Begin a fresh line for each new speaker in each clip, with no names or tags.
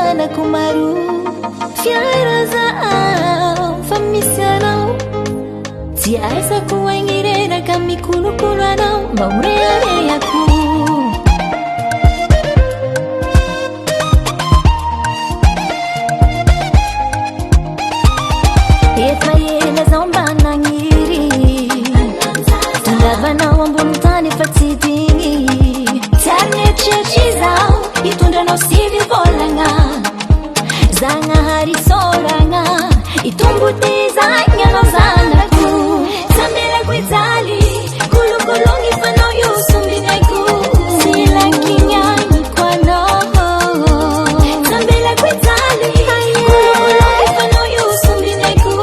zanako maro fiara zao fa misy anao tsy aisako aignereraka mikolokolo anao mba horeharehako efa ela zao mba nagniry tondavanao ambony tany efa tsy digny tiarynetreritry zao hitondranao sivy volagna Zagnahary soragna itombotezagna anao zanako Sambelako ijaly kolokolongy fanao io sombinaiko Tsy lakinyaniko anao Sambelako ijaly kolokolongy fanao io sombinaiko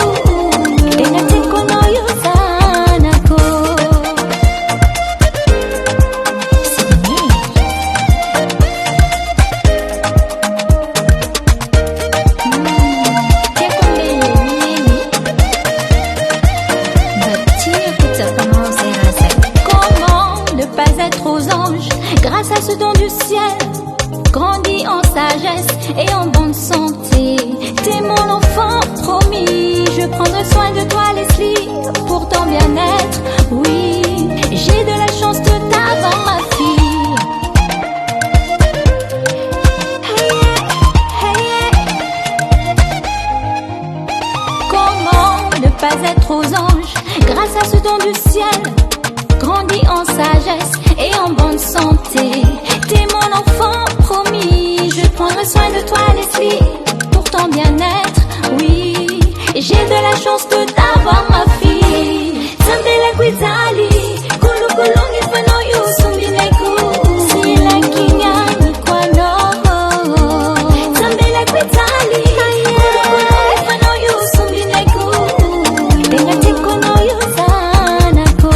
Tegna tiako anao io zanako Grâce à ce don du ciel, grandis en sagesse et en bonne santé. T'es mon enfant promis, je prendrai soin de toi Leslie, pour ton bien-être. Oui, j'ai de la chance de t'avoir ma fille. Hey yeah, hey yeah. Comment ne pas être aux anges, grâce à ce don du ciel, grandis en sagesse et en bonne santé. T'es mon enfant promis, je prendrai soin de toi Leslie, pour ton bien-être, oui. J'ai de la chance de t'avoir ma fille. Sambelako ijaly kolokolongy fanao io sombinaiko Tsy lakinyaniko anao Sambelako ijaly kolokolongy fanao io sombinaiko Tegna tiako anao io zanako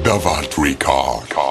Davant Record.